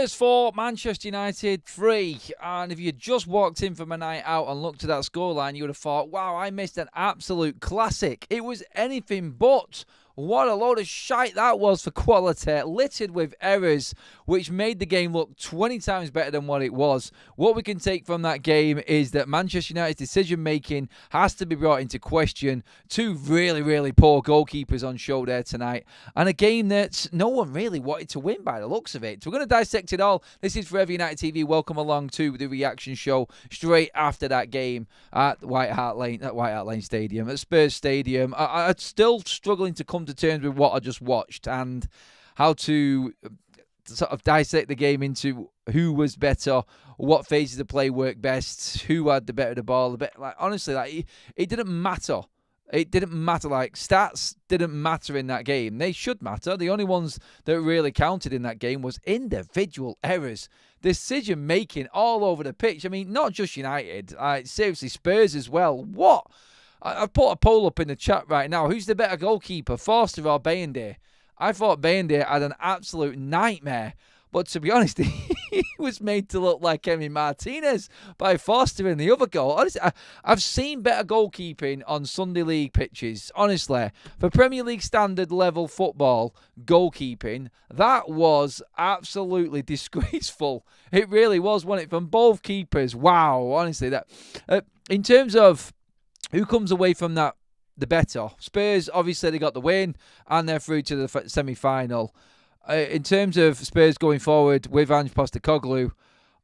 Spurs 4, Manchester United 3. And if you just walked in from a night out and looked at that scoreline, you would have thought, wow, I missed an absolute classic. It was anything but. What a load of shite that was for quality, littered with errors, which made the game look 20 times better than what it was. What we can take from that game is that Manchester United's decision-making has to be brought into question. Two really, really poor goalkeepers on show there tonight. And a game that no one really wanted to win by the looks of it. So we're going to dissect it all. This is Forever United TV. Welcome along to the reaction show straight after that game at White Hart Lane Stadium, at Spurs Stadium. I'm still struggling to come to terms with what I just watched and how to sort of dissect the game into who was better, what phases of play worked best, who had the better of the ball. Honestly, it didn't matter. It didn't matter. Stats didn't matter in that game. They should matter. The only ones that really counted in that game was individual errors. Decision making all over the pitch. I mean, not just United. Seriously, Spurs as well. What? I've put a poll up in the chat right now. Who's the better goalkeeper, Forster or Bayende? I thought Bayende had an absolute nightmare. But to be honest, he was made to look like Martinez by Forster in the other goal. Honestly, I've seen better goalkeeping on Sunday League pitches. Honestly, for Premier League standard level football, goalkeeping, that was absolutely disgraceful. It really was, wasn't it? From both keepers. Wow, honestly. That in terms of who comes away from that the better? Spurs, obviously, they got the win and they're through to the semi-final. In terms of Spurs going forward with Ange Postecoglou,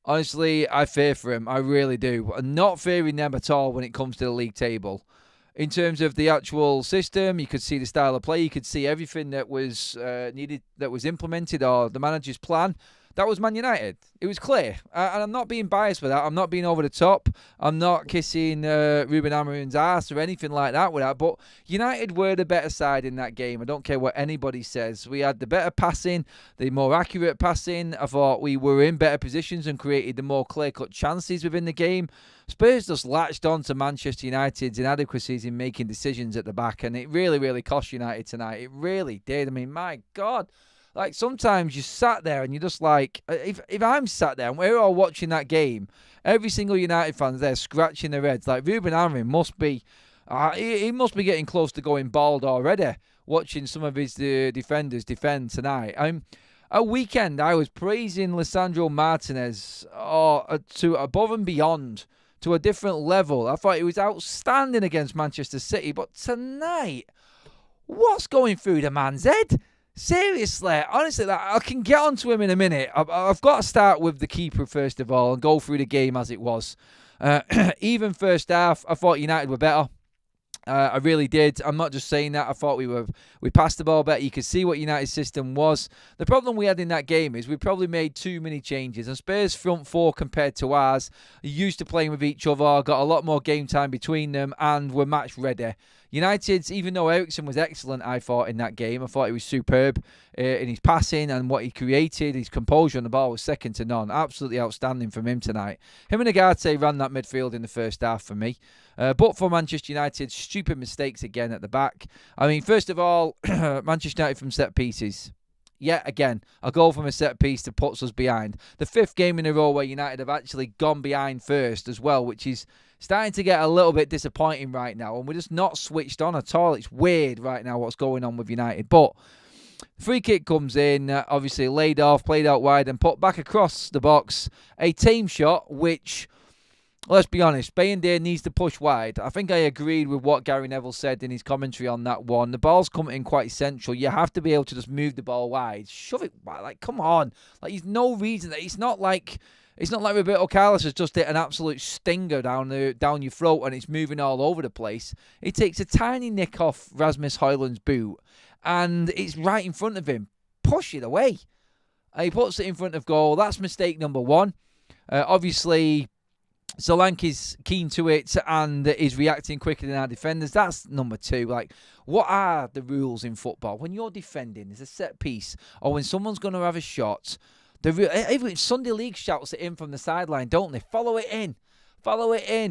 honestly, I fear for him. I really do. I'm not fearing them at all when it comes to the league table. In terms of the actual system, you could see the style of play. You could see everything that was needed, that was implemented, or the manager's plan. That was Man United. It was clear. And I'm not being biased with that. I'm not being over the top. I'm not kissing Ruben Amorim's ass or anything like that with that. But United were the better side in that game. I don't care what anybody says. We had the better passing, the more accurate passing. I thought we were in better positions and created the more clear-cut chances within the game. Spurs just latched on to Manchester United's inadequacies in making decisions at the back. And it really, really cost United tonight. It really did. I mean, my God. Sometimes you sat there and you're just like, if I'm sat there and we're all watching that game, every single United fan's there scratching their heads. Ruben Amorim must be, he must be getting close to going bald already, watching some of his defenders defend tonight. At weekend, I was praising Lisandro Martinez to above and beyond, to a different level. I thought he was outstanding against Manchester City, but tonight, what's going through the man's head? Seriously, honestly, I can get onto him in a minute. I've got to start with the keeper first of all and go through the game as it was. Even first half, I thought United were better. I really did. I'm not just saying that. I thought we passed the ball better. You could see what United's system was. The problem we had in that game is we probably made too many changes. And Spurs' front four compared to ours, used to playing with each other, got a lot more game time between them, and were match ready. United's, even though Eriksen was excellent, I thought, in that game, I thought he was superb in his passing and what he created. His composure on the ball was second to none. Absolutely outstanding from him tonight. Him and Agate ran that midfield in the first half for me. But for Manchester United, stupid mistakes again at the back. I mean, first of all, Manchester United from set pieces. Yet again, a goal from a set piece that puts us behind. The fifth game in a row where United have actually gone behind first as well, which is starting to get a little bit disappointing right now. And we're just not switched on at all. It's weird right now what's going on with United. But free kick comes in, obviously laid off, played out wide and put back across the box. A team shot, which, let's be honest, Bayende needs to push wide. I think I agreed with what Gary Neville said in his commentary on that one. The ball's coming in quite central. You have to be able to just move the ball wide. Shove it wide. Come on. There's no reason. It's not like Roberto Carlos has just hit an absolute stinger down your throat and it's moving all over the place. He takes a tiny nick off Rasmus Højlund's boot and it's right in front of him. Push it away. He puts it in front of goal. That's mistake number one. Obviously, Solanke's keen to it and is reacting quicker than our defenders. That's number two. What are the rules in football? When you're defending, there's a set piece, or when someone's going to have a shot, even Sunday League shouts it in from the sideline, don't they? Follow it in.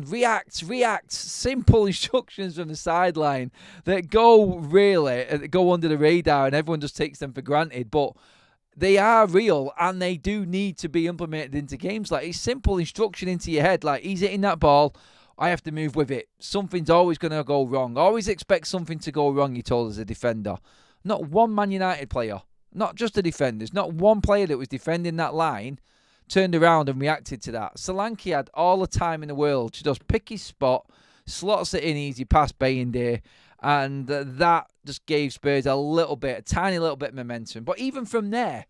React. Simple instructions from the sideline that go under the radar and everyone just takes them for granted. But They are real, and they do need to be implemented into games. Like, it's simple instruction into your head. Like, he's hitting that ball, I have to move with it. Something's always going to go wrong. Always expect something to go wrong, he told as a defender. Not one Man United player, not just the defenders, not one player that was defending that line turned around and reacted to that. Solanke had all the time in the world to just pick his spot, slots it in easy past Bayindir, and that just gave Spurs a tiny little bit of momentum. But even from there,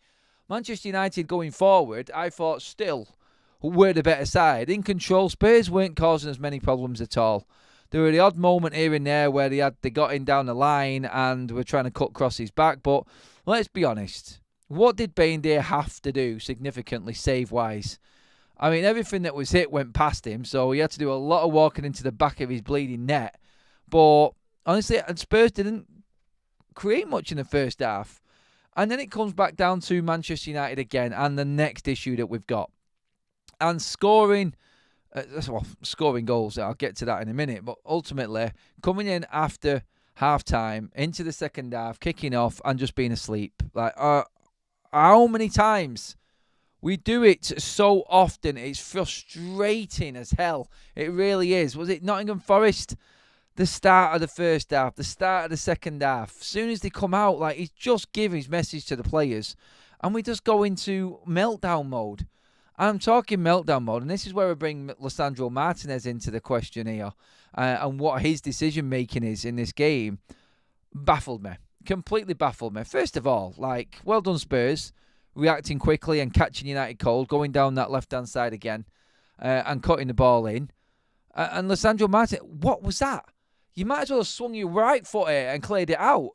Manchester United going forward, I thought still were the better side. In control, Spurs weren't causing as many problems at all. There were the odd moment here and there where they got in down the line and were trying to cut crosses back. But let's be honest, what did Bayindir have to do significantly save-wise? I mean, everything that was hit went past him, so he had to do a lot of walking into the back of his bleeding net. But honestly, Spurs didn't create much in the first half. And then it comes back down to Manchester United again and the next issue that we've got. And scoring goals, I'll get to that in a minute, but ultimately coming in after half-time, into the second half, kicking off and just being asleep. Like, how many times? We do it so often, it's frustrating as hell. It really is. Was it Nottingham Forest? The start of the first half, the start of the second half. As soon as they come out, like, he's just giving his message to the players, and we just go into meltdown mode. I'm talking meltdown mode, and this is where I bring Lisandro Martinez into the question here, and what his decision-making is in this game. Baffled me. Completely baffled me. First of all, like, well done Spurs, reacting quickly and catching United cold, going down that left-hand side again, and cutting the ball in. And Lisandro Martinez, what was that? You might as well have swung your right foot here and cleared it out.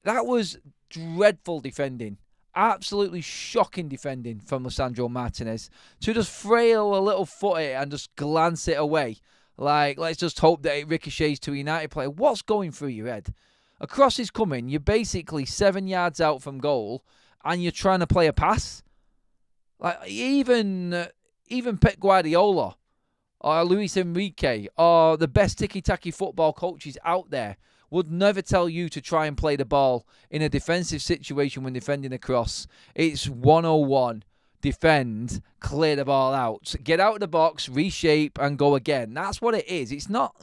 That was dreadful defending. Absolutely shocking defending from Lisandro Martinez. To just frail a little foot here and just glance it away. Like, let's just hope that it ricochets to a United player. What's going through your head? A cross is coming. You're basically 7 yards out from goal and you're trying to play a pass. Like, even Pep Guardiola or Luis Enrique, or the best ticky-tacky football coaches out there, would never tell you to try and play the ball in a defensive situation when defending a cross. It's 101. Defend, clear the ball out. Get out of the box, reshape, and go again. That's what it is. It's not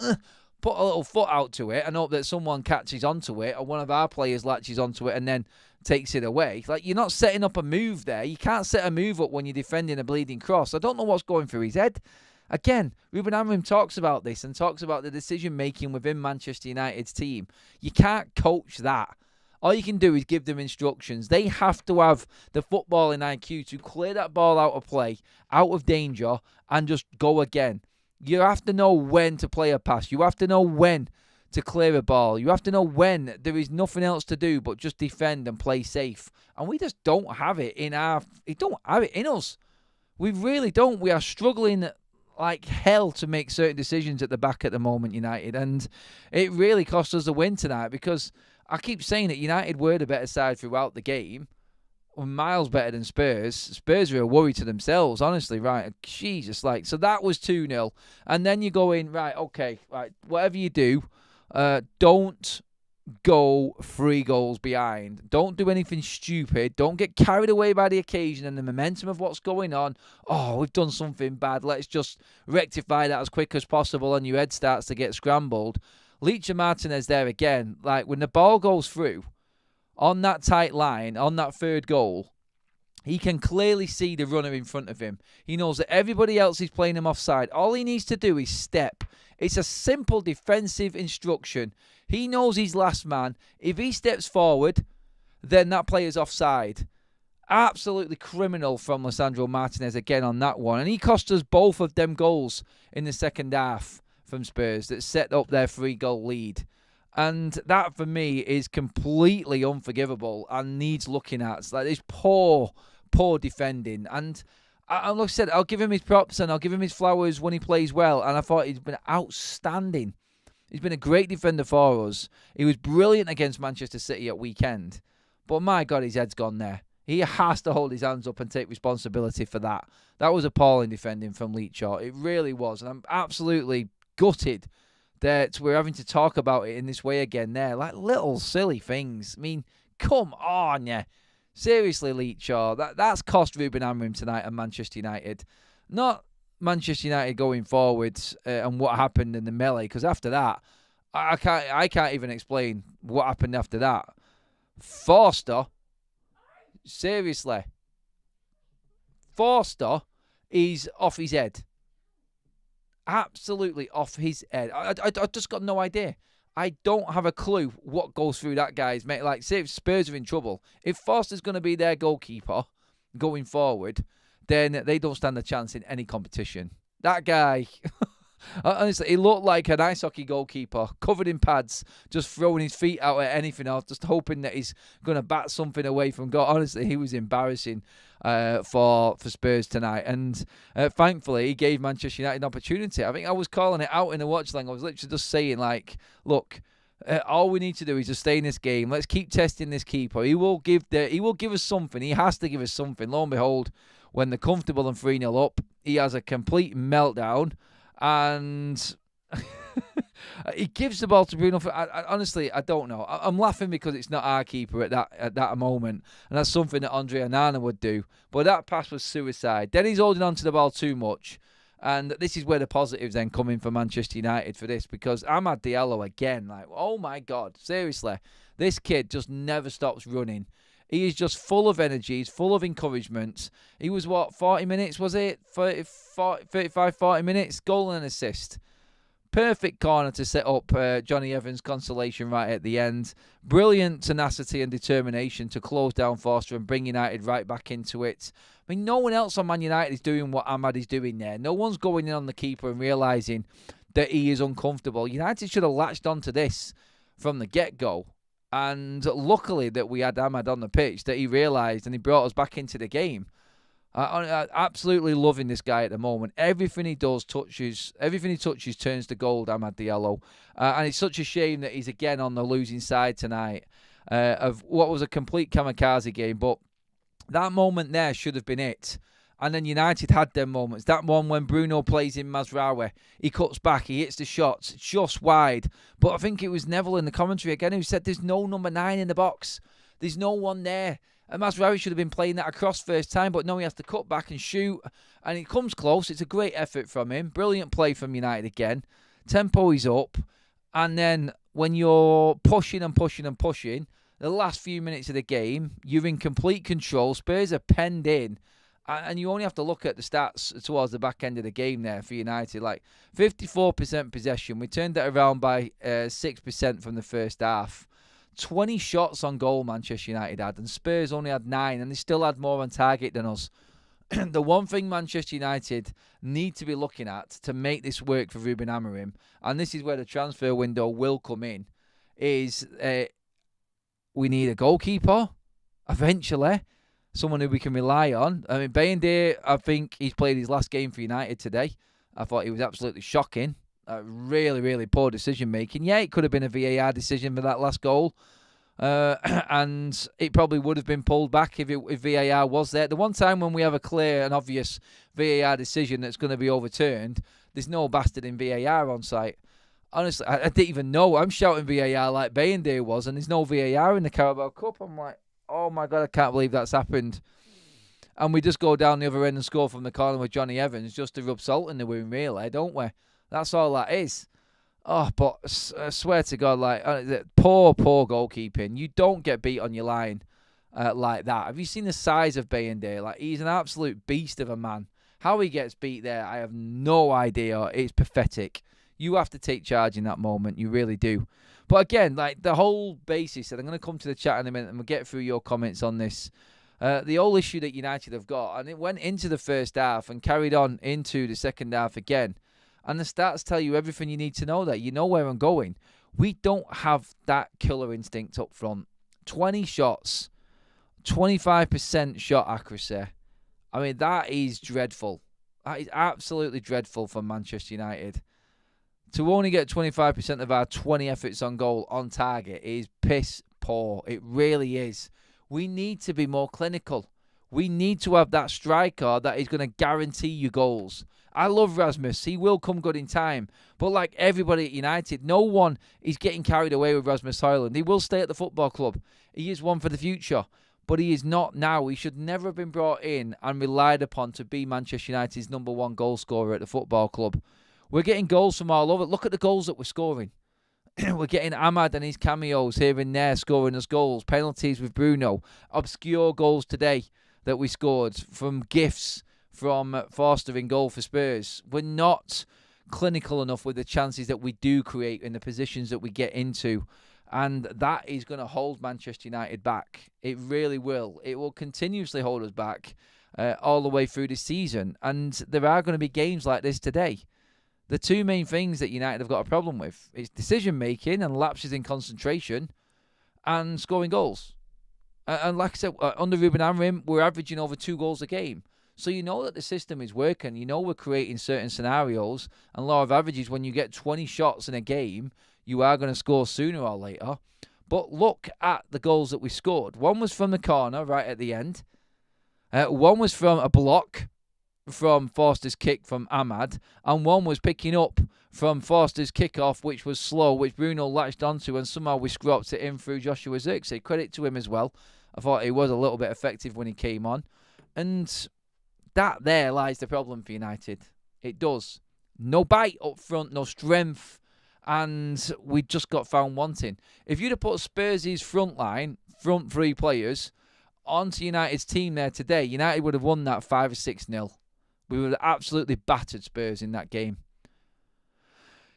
put a little foot out to it and hope that someone catches onto it or one of our players latches onto it and then takes it away. Like, you're not setting up a move there. You can't set a move up when you're defending a bleeding cross. I don't know what's going through his head. Again, Ruben Amorim talks about this and talks about the decision-making within Manchester United's team. You can't coach that. All you can do is give them instructions. They have to have the footballing IQ to clear that ball out of play, out of danger, and just go again. You have to know when to play a pass. You have to know when to clear a ball. You have to know when there is nothing else to do but just defend and play safe. And we just don't have it in us. We really don't. We are struggling like hell to make certain decisions at the back at the moment, United. And it really cost us the win tonight because I keep saying that United were the better side throughout the game. We're miles better than Spurs. Spurs are a worry to themselves, honestly, right? Jesus, like, so that was 2-0. And then you go in, right, okay, right, whatever you do, don't go 3 goals behind. Don't do anything stupid. Don't get carried away by the occasion and the momentum of what's going on. Oh, we've done something bad. Let's just rectify that as quick as possible, and your head starts to get scrambled. Leach and Martinez there again. Like, when the ball goes through on that tight line, on that third goal, he can clearly see the runner in front of him. He knows that everybody else is playing him offside. All he needs to do is step. It's a simple defensive instruction. He knows he's last man. If he steps forward, then that player's offside. Absolutely criminal from Lisandro Martinez again on that one. And he cost us both of them goals in the second half from Spurs that set up their 3-goal lead. And that, for me, is completely unforgivable and needs looking at. It's like this poor defending. And like I said, I'll give him his props and I'll give him his flowers when he plays well. And I thought he's been outstanding. He's been a great defender for us. He was brilliant against Manchester City at weekend. But my God, his head's gone there. He has to hold his hands up and take responsibility for that. That was appalling defending from Leach. It really was. And I'm absolutely gutted that we're having to talk about it in this way again there. Like little silly things. I mean, come on, yeah. Seriously, Leachaw, that's cost Ruben Amorim tonight at Manchester United. Not Manchester United going forwards and what happened in the melee, because after that, I can't even explain what happened after that. Forster, seriously, Forster is off his head. Absolutely off his head. I just got no idea. I don't have a clue what goes through that guy's mate. Like, say if Spurs are in trouble, if Forster's going to be their goalkeeper going forward, then they don't stand a chance in any competition. That guy, honestly, he looked like an ice hockey goalkeeper, covered in pads, just throwing his feet out at anything else, just hoping that he's going to bat something away from goal. Honestly, he was embarrassing for Spurs tonight. And thankfully, he gave Manchester United an opportunity. I think I was calling it out in the watch line. I was literally just saying, like, look, all we need to do is just stay in this game. Let's keep testing this keeper. He will give us something. He has to give us something. Lo and behold, when they're comfortable and 3-0 up, he has a complete meltdown. And he gives the ball to Bruno. Honestly, I don't know. I'm laughing because it's not our keeper at that moment, and that's something that Andre Onana would do. But that pass was suicide. Then he's holding on to the ball too much, and this is where the positives then come in for Manchester United for this, because Ammad Diallo again, like, oh my God, seriously, this kid just never stops running. He is just full of energy. He's full of encouragement. He was, 40 minutes, was it? 35, 40 minutes, goal and assist. Perfect corner to set up Johnny Evans' consolation right at the end. Brilliant tenacity and determination to close down Forster and bring United right back into it. I mean, no one else on Man United is doing what Ammad is doing there. No one's going in on the keeper and realising that he is uncomfortable. United should have latched onto this from the get-go. And luckily that we had Ammad on the pitch, that he realised and he brought us back into the game. I'm absolutely loving this guy at the moment. Everything he touches turns to gold, Ammad Diallo. And it's such a shame that he's again on the losing side tonight of what was a complete kamikaze game. But that moment there should have been it. And then United had them moments. That one when Bruno plays in Mazraoui. He cuts back. He hits the shots just wide. But I think it was Neville in the commentary again who said there's no number 9 in the box. There's no one there. And Mazraoui should have been playing that across first time. But no, he has to cut back and shoot. And he comes close. It's a great effort from him. Brilliant play from United again. Tempo is up. And then when you're pushing and pushing and pushing, the last few minutes of the game, you're in complete control. Spurs are penned in. And you only have to look at the stats towards the back end of the game there for United. Like 54% possession. We turned that around by 6% from the first half. 20 shots on goal Manchester United had. And Spurs only had 9. And they still had more on target than us. The one thing Manchester United need to be looking at to make this work for Ruben Amorim, and this is where the transfer window will come in, is we need a goalkeeper eventually. Someone who we can rely on. I mean, Bayendire, I think he's played his last game for United today. I thought he was absolutely shocking. Really, really poor decision-making. Yeah, it could have been a VAR decision for that last goal. And it probably would have been pulled back if VAR was there. The one time when we have a clear and obvious VAR decision that's going to be overturned, there's no bastard in VAR on site. Honestly, I didn't even know. I'm shouting VAR like Bayendire was, and there's no VAR in the Carabao Cup. I'm like, oh my God, I can't believe that's happened. And we just go down the other end and score from the corner with Johnny Evans just to rub salt in the wound, really, don't we? That's all that is. Oh, but I swear to God, like, poor goalkeeping. You don't get beat on your line like that. Have you seen the size of Bayendire? Like, he's an absolute beast of a man. How he gets beat there, I have no idea. It's pathetic. You have to take charge in that moment. You really do. But again, like, the whole basis, and I'm going to come to the chat in a minute and we'll get through your comments on this. The whole issue that United have got, and it went into the first half and carried on into the second half again. And the stats tell you everything you need to know there. You know where I'm going. We don't have that killer instinct up front. 20 shots, 25% shot accuracy. I mean, that is dreadful. That is absolutely dreadful for Manchester United. To only get 25% of our 20 efforts on goal on target is piss poor. It really is. We need to be more clinical. We need to have that striker that is going to guarantee you goals. I love Rasmus. He will come good in time. But like everybody at United, no one is getting carried away with Rasmus Højlund. He will stay at the football club. He is one for the future. but he is not now. He should never have been brought in and relied upon to be Manchester United's #1 goal scorer at the football club. We're getting goals from all over. Look at the goals that we're scoring. We're getting Ammad and his cameos here and there scoring us goals. Penalties with Bruno. Obscure goals today that we scored from gifts from Forster in goal for Spurs. We're not clinical enough with the chances that we do create in the positions that we get into. And that is going to hold Manchester United back. It really will. It will continuously hold us back all the way through this season. And there are going to be games like this today. The two main things that United have got a problem with is decision-making and lapses in concentration and scoring goals. And like I said, under Ruben Amorim, we're averaging over 2 goals a game. So you know that the system is working. You know we're creating certain scenarios. And law of averages, when you get 20 shots in a game, you are going to score sooner or later. But look at the goals that we scored. One was from the corner right at the end. One was from a block from Forster's kick from Ammad, and one was picking up from Forster's kickoff, which was slow, which Bruno latched onto, and somehow we scropped it in through Joshua Zirkzee. Credit to him as well. I thought he was a little bit effective when he came on, and that there lies the problem for United. It does. No bite up front, no strength, and we just got found wanting. If you'd have put Spurs' front line, front 3 players, onto United's team there today, United would have won that 5 or 6-0. We would have absolutely battered Spurs in that game.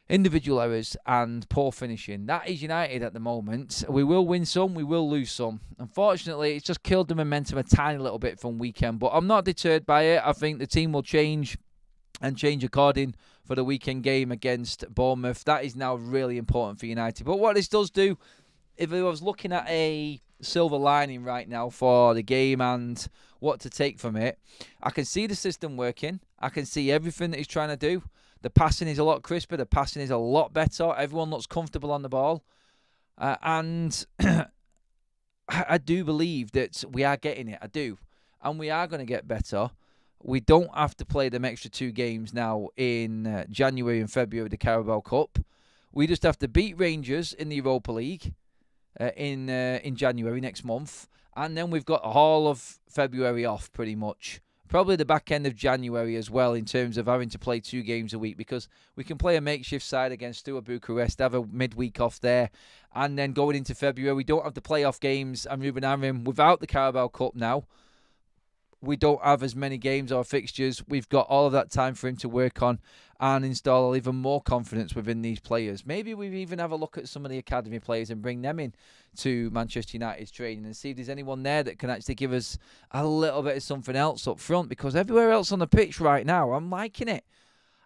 Individual errors and poor finishing. That is United at the moment. We will win some, we will lose some. Unfortunately, it's just killed the momentum a tiny little bit from weekend. But I'm not deterred by it. I think the team will change and change according for the weekend game against Bournemouth. That is now really important for United. But what this does do, if I was looking at a silver lining right now for the game and what to take from it, I can see the system working. I can see everything that he's trying to do. The passing is a lot crisper. The passing is a lot better. Everyone looks comfortable on the ball. And I do believe that we are getting it. I do. And we are going to get better. We don't have to play them extra 2 games now in January and February of the Carabao Cup. We just have to beat Rangers in the Europa League in January next month. And then we've got all of February off pretty much. Probably the back end of January as well in terms of having to play 2 games a week, because we can play a makeshift side against Steaua Bucharest, have a midweek off there, and then going into February, we don't have the playoff games and Ruben Amorim without the Carabao Cup now. We don't have as many games or fixtures. We've got all of that time for him to work on and install even more confidence within these players. Maybe we even have a look at some of the academy players and bring them in to Manchester United's training and see if there's anyone there that can actually give us a little bit of something else up front, because everywhere else on the pitch right now, I'm liking it.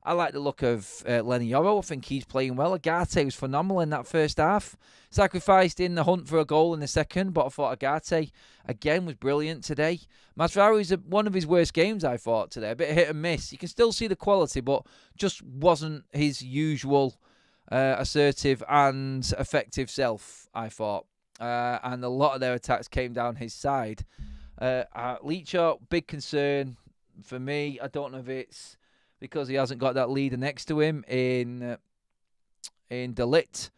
I like the look of Lenny Yoro. I think he's playing well. Agate was phenomenal in that first half. Sacrificed in the hunt for a goal in the second, but I thought Agate, again, was brilliant today. Masraoui's one of his worst games, I thought, today. A bit hit and miss. You can still see the quality, but just wasn't his usual assertive and effective self, I thought. And a lot of their attacks came down his side. Leacher, big concern for me. I don't know if it's because he hasn't got that leader next to him in De Ligt.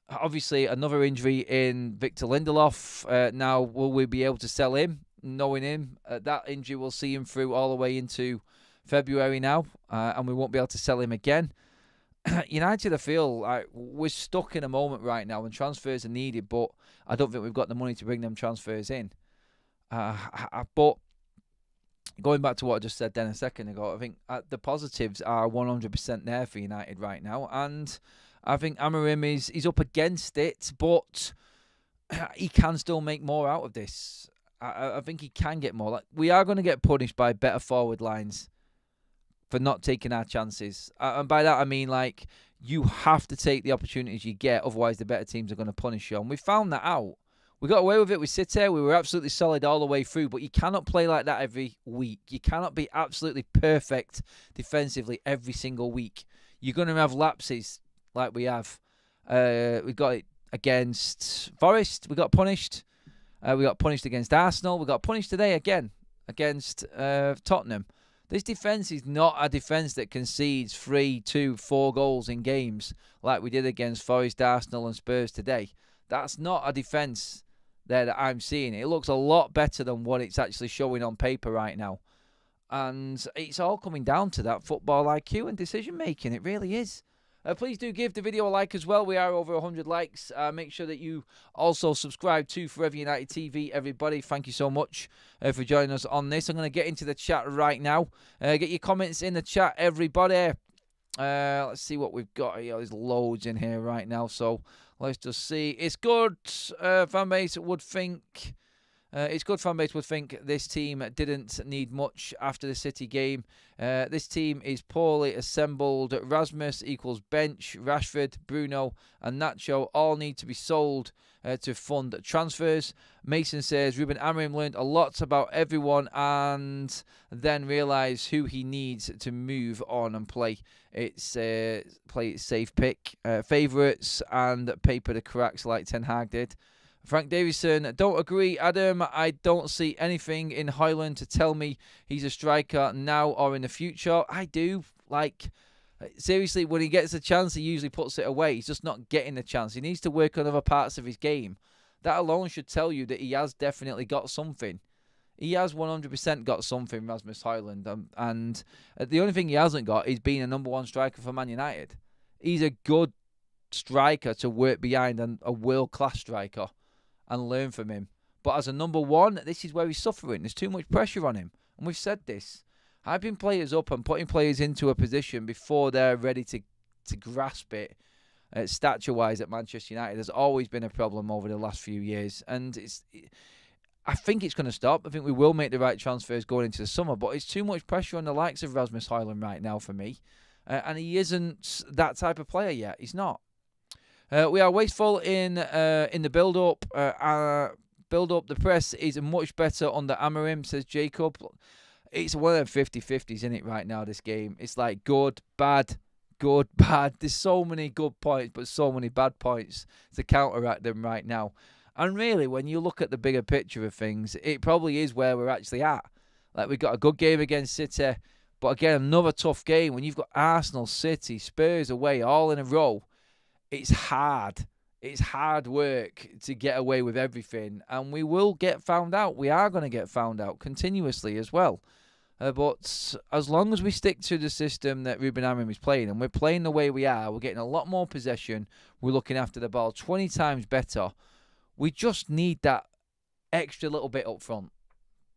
Obviously, another injury in Victor Lindelof. Now, will we be able to sell him? Knowing him, that injury will see him through all the way into February now, and we won't be able to sell him again. United, I feel like we're stuck in a moment right now, and transfers are needed, but I don't think we've got the money to bring them transfers in. But going back to what I just said then a second ago, I think the positives are 100% there for United right now. And I think Amorim is up against it, but he can still make more out of this. I think he can get more. Like, we are going to get punished by better forward lines for not taking our chances. And by that I mean, like, you have to take the opportunities you get, otherwise the better teams are going to punish you. And we found that out. We got away with it with City. We were absolutely solid all the way through, but you cannot play like that every week. You cannot be absolutely perfect defensively every single week. You're going to have lapses like we have. We got it against Forest. We got punished. We got punished against Arsenal. We got punished today again against Tottenham. This defence is not a defence that concedes 3, 2, 4 goals in games like we did against Forest, Arsenal and Spurs today. That's not a defence there that I'm seeing. It looks a lot better than what it's actually showing on paper right now. And it's all coming down to that football IQ and decision making. It really is. Please do give the video a like as well. We are over 100 likes. Make sure that you also subscribe to Forever United TV, everybody. Thank you so much for joining us on this. I'm going to get into the chat right now. Get your comments in the chat, everybody. Let's see what we've got here. There's loads in here right now, so let's just see. It's good. Fanbase would think... It's good fan base would think this team didn't need much after the City game. This team is poorly assembled. Rasmus equals bench. Rashford, Bruno and Nacho all need to be sold to fund transfers. Mason says Ruben Amorim learned a lot about everyone and then realised who he needs to move on and play. It's play it safe pick. Favourites and paper the cracks like Ten Hag did. Frank Davison, don't agree, Adam. I don't see anything in Højlund to tell me he's a striker now or in the future. I do. Like, seriously, when he gets a chance, he usually puts it away. He's just not getting the chance. He needs to work on other parts of his game. That alone should tell you that he has definitely got something. He has 100% got something, Rasmus Højlund. And the only thing he hasn't got is being a number one striker for Man United. He's a good striker to work behind and a world-class striker and learn from him. But as a number one, this is where he's suffering. There's too much pressure on him. And we've said this. Hyping players up and putting players into a position before they're ready to grasp it, stature-wise at Manchester United, has always been a problem over the last few years. And I think it's going to stop. I think we will make the right transfers going into the summer. But it's too much pressure on the likes of Rasmus Højlund right now for me. And he isn't that type of player yet. He's not. We are wasteful in the build-up. The press is much better under Amorim, says Jacob. It's one of them 50-50s, isn't it, right now, this game? It's like good, bad, good, bad. There's so many good points, but so many bad points to counteract them right now. And really, when you look at the bigger picture of things, it probably is where we're actually at. Like, we've got a good game against City, but again, another tough game. When you've got Arsenal, City, Spurs away, all in a row, it's hard. It's hard work to get away with everything. And we will get found out. We are going to get found out continuously as well. But as long as we stick to the system that Ruben Amorim is playing, and we're playing the way we are, we're getting a lot more possession, we're looking after the ball 20 times better. We just need that extra little bit up front.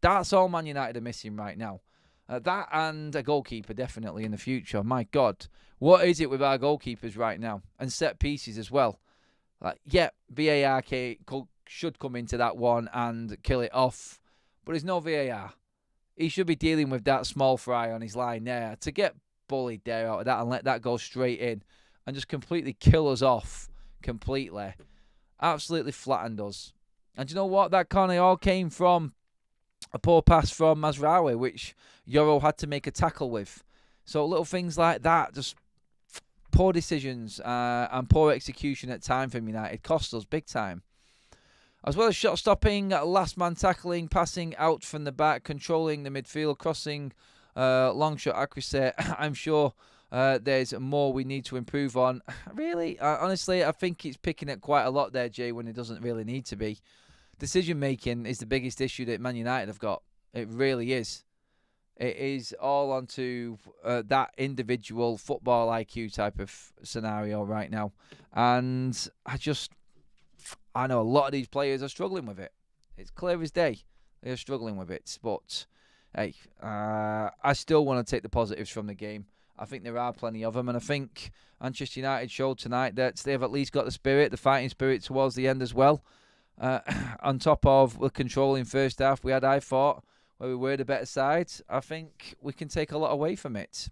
That's all Man United are missing right now. That and a goalkeeper definitely in the future. My God, what is it with our goalkeepers right now? And set pieces as well. Yeah, VAR should come into that one and kill it off. But there's no VAR. He should be dealing with that small fry on his line there. To get bullied there out of that and let that go straight in and just completely kill us off completely. Absolutely flattened us. And you know what? That kind of all came from a poor pass from Mazraoui, which Euro had to make a tackle with. So little things like that, just poor decisions and poor execution at time from United cost us big time. As well as shot stopping, last man tackling, passing out from the back, controlling the midfield, crossing, long shot accuracy. I'm sure there's more we need to improve on. Really, honestly, I think it's picking at quite a lot there, Jay, when it doesn't really need to be. Decision making is the biggest issue that Man United have got. It really is. It is all onto that individual football IQ type of scenario right now. And I know a lot of these players are struggling with it. It's clear as day. They're struggling with it. But, hey, I still want to take the positives from the game. I think there are plenty of them. And I think Manchester United showed tonight that they've at least got the spirit, the fighting spirit towards the end as well. On top of the controlling first half we had, I thought, where we were the better side, I think we can take a lot away from it.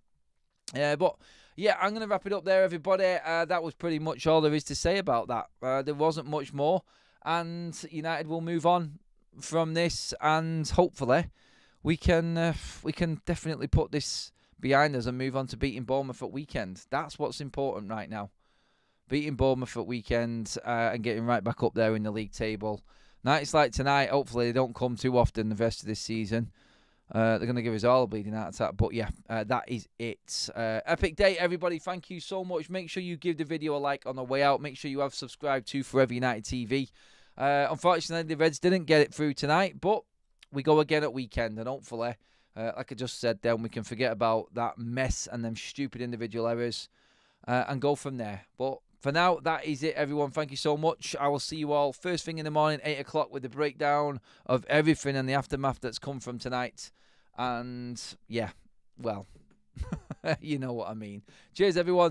But, yeah, I'm going to wrap it up there, everybody. That was pretty much all there is to say about that. There wasn't much more. And United will move on from this. And hopefully we can definitely put this behind us and move on to beating Bournemouth at weekend. That's what's important right now. Beating Bournemouth at weekend and getting right back up there in the league table. Nights like tonight, hopefully they don't come too often the rest of this season. They're going to give us all a bleeding heart attack. But yeah, that is it. Epic day, everybody. Thank you so much. Make sure you give the video a like on the way out. Make sure you have subscribed to Forever United TV. Unfortunately, the Reds didn't get it through tonight, but we go again at weekend, and hopefully, like I just said, then we can forget about that mess and them stupid individual errors and go from there. But for now, that is it, everyone. Thank you so much. I will see you all first thing in the morning, 8 o'clock, with the breakdown of everything and the aftermath that's come from tonight. And, yeah, well, you know what I mean. Cheers, everyone.